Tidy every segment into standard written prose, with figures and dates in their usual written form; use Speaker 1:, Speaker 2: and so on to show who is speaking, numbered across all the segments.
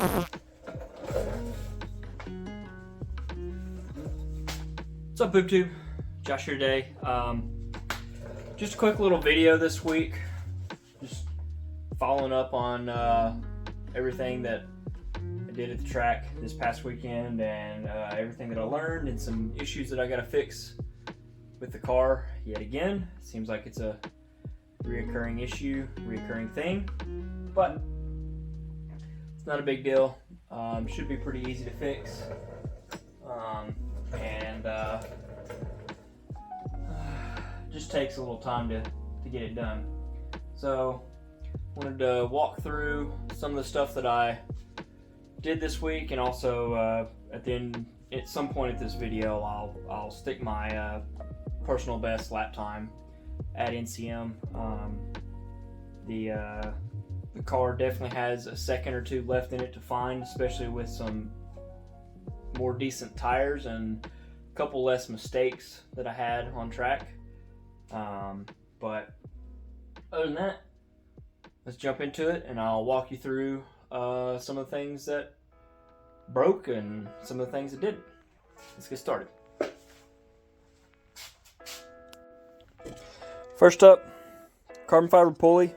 Speaker 1: What's up, BoobTube? Josh here today. Just a quick little video this week. Just following up on everything that I did at the track this past weekend and everything that I learned and some issues that I got to fix with the car yet again. Seems like it's a reoccurring issue, reoccurring thing, but it's not a big deal. Should be pretty easy to fix. Just takes a little time to get it done. So wanted to walk through some of the stuff that I did this week, and also at some point at this video I'll stick my personal best lap time at NCM. The car definitely has a second or two left in it to find, especially with some more decent tires and a couple less mistakes that I had on track. But other than that, let's jump into it and I'll walk you through some of the things that broke and some of the things that didn't. Let's get started. First up, carbon fiber pulley.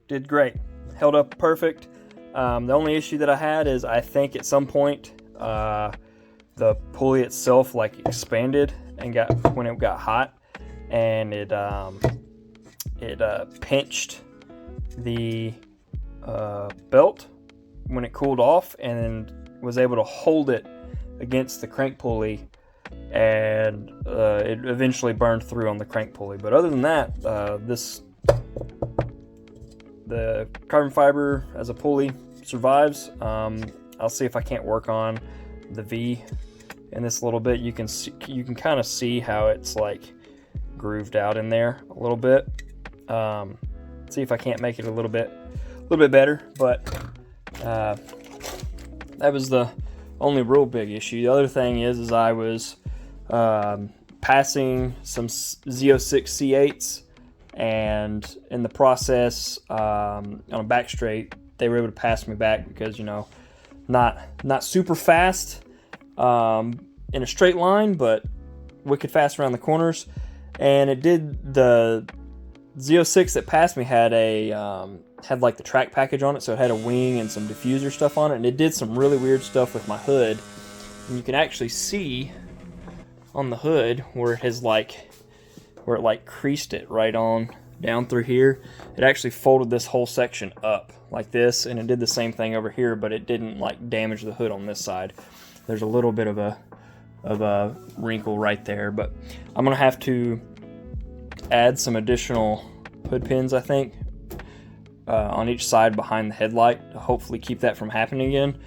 Speaker 1: Did great. Held up perfect. The only issue that I had is I think at some point the pulley itself like expanded and when it got hot, and it pinched the belt when it cooled off, and was able to hold it against the crank pulley, and it eventually burned through on the crank pulley. But other than that, the carbon fiber as a pulley survives. I'll see if I can't work on the V in this a little bit. You can kind of see how it's like grooved out in there a little bit. See if I can't make it a little bit better. But that was the only real big issue. The other thing is I was passing some Z06 C8s, and in the process on a back straight, they were able to pass me back because, you know, not super fast in a straight line, but wicked fast around the corners. And it did, the Z06 that passed me had like the track package on it, so it had a wing and some diffuser stuff on it, and it did some really weird stuff with my hood. And you can actually see on the hood where it creased it right on down through here. It actually folded this whole section up like this, and it did the same thing over here, but it didn't like damage the hood on this side. There's a little bit of a wrinkle right there, but I'm gonna have to add some additional hood pins, I think, on each side behind the headlight to hopefully keep that from happening again.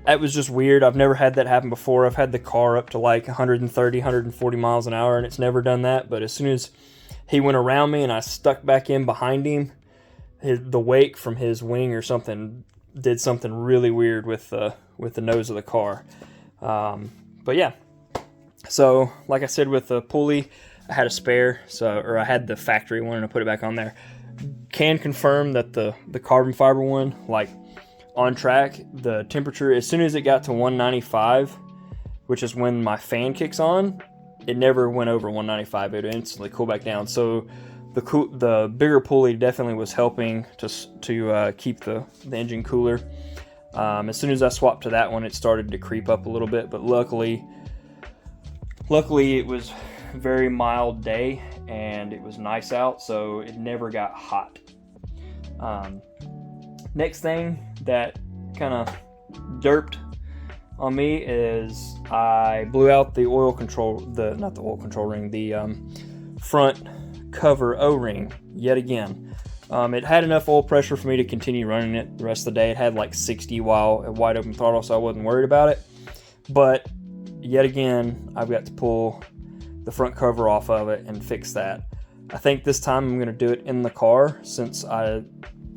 Speaker 1: That was just weird. I've never had that happen before. I've had the car up to like 130, 140 miles an hour, and it's never done that. But as soon as he went around me and I stuck back in behind him, the wake from his wing or something did something really weird with the nose of the car. But yeah, so like I said, with the pulley, I had a spare, or I had the factory one and I put it back on there. Can confirm that the carbon fiber one, like on track, the temperature, as soon as it got to 195, which is when my fan kicks on, it never went over 195. It would instantly cool back down. So the bigger pulley definitely was helping to keep the engine cooler. As soon as I swapped to that one, it started to creep up a little bit, but luckily it was a very mild day and it was nice out, so it never got hot. Next thing that kind of derped on me is I blew out the oil control, not the oil control ring, the front cover O-ring yet again. It had enough oil pressure for me to continue running it the rest of the day. It had like 60 while at wide open throttle, so I wasn't worried about it. But yet again, I've got to pull the front cover off of it and fix that. I think this time I'm going to do it in the car, since I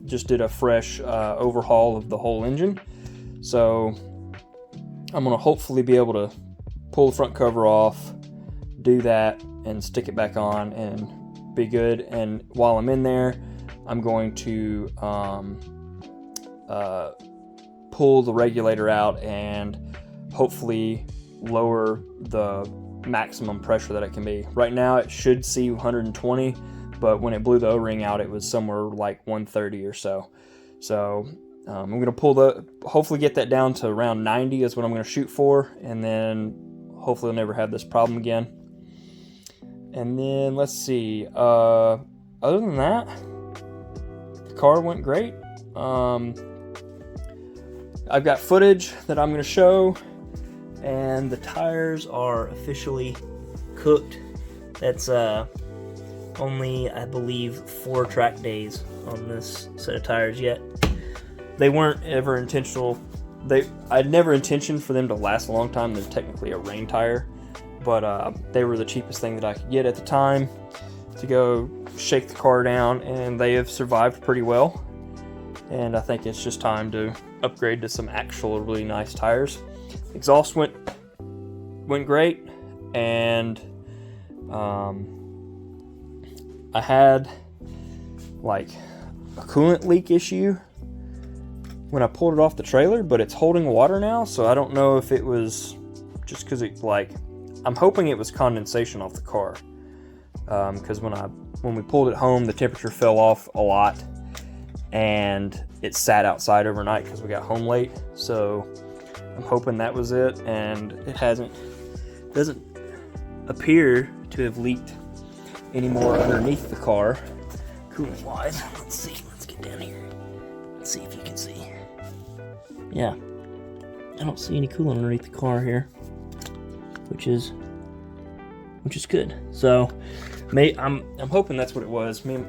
Speaker 1: just did a fresh overhaul of the whole engine. So I'm going to hopefully be able to pull the front cover off, do that, and stick it back on and be good. And while I'm in there, I'm going to pull the regulator out and hopefully lower the maximum pressure that it can be. Right now it should see 120, but when it blew the O-ring out, it was somewhere like 130 or so. So I'm going to hopefully get that down to around 90 is what I'm going to shoot for, and then hopefully I'll never have this problem again. And then let's see, other than that, the car went great. I've got footage that I'm going to show, and the tires are officially cooked. That's only, I believe, 4 track days on this set of tires yet. They weren't ever intentional. I'd never intentioned for them to last a long time. They're technically a rain tire, but they were the cheapest thing that I could get at the time to go shake the car down, and they have survived pretty well. And I think it's just time to upgrade to some actual really nice tires. Exhaust went great, and I had like a coolant leak issue when I pulled it off the trailer, but it's holding water now, so I don't know if it was just because it, like, I'm hoping it was condensation off the car, because when we pulled it home, the temperature fell off a lot, and it sat outside overnight because we got home late. So I'm hoping that was it, and it doesn't appear to have leaked anymore underneath the car coolant wise. Let's get down here. Let's see if you can see. Yeah, I don't see any coolant underneath the car here, which is good. So I'm hoping that's what it was. I mean,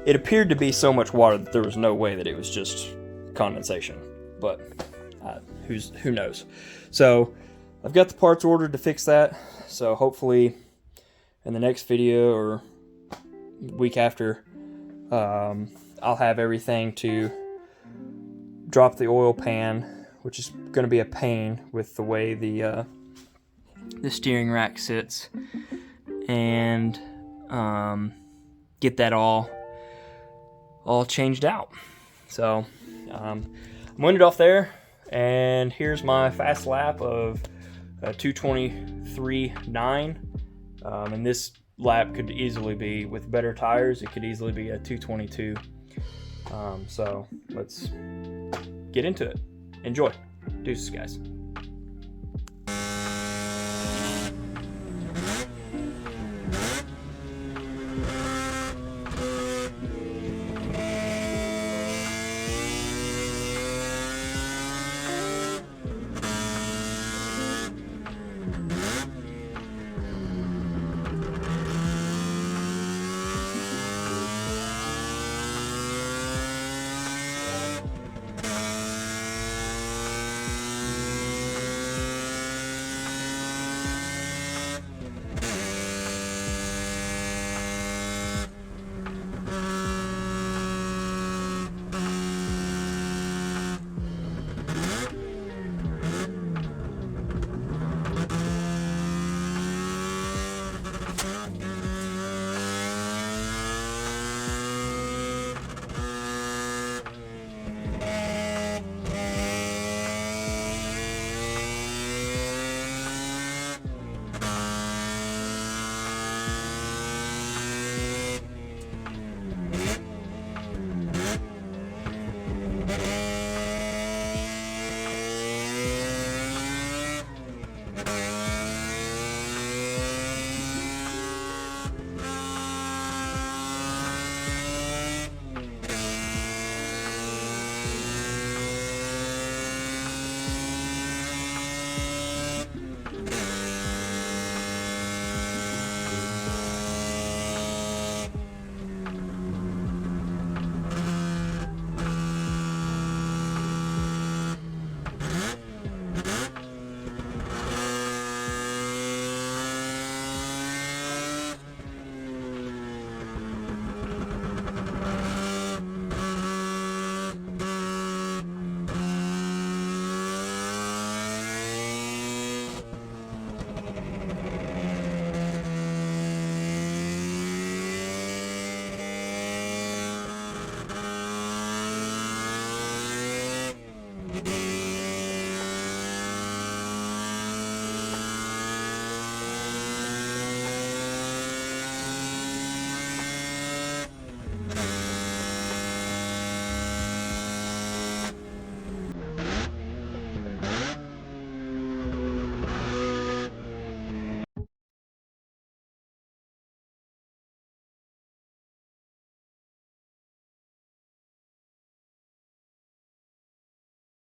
Speaker 1: it appeared to be so much water that there was no way that it was just condensation, but who knows. So I've got the parts ordered to fix that, so hopefully in the next video or week after, I'll have everything to drop the oil pan, which is going to be a pain with the way the steering rack sits, and get that all changed out. So I'm going it off there, and here's my fast lap of 2:23.9, and this lap could easily be, with better tires, it could easily be a 2:22. So let's get into it. Enjoy. Deuces, guys.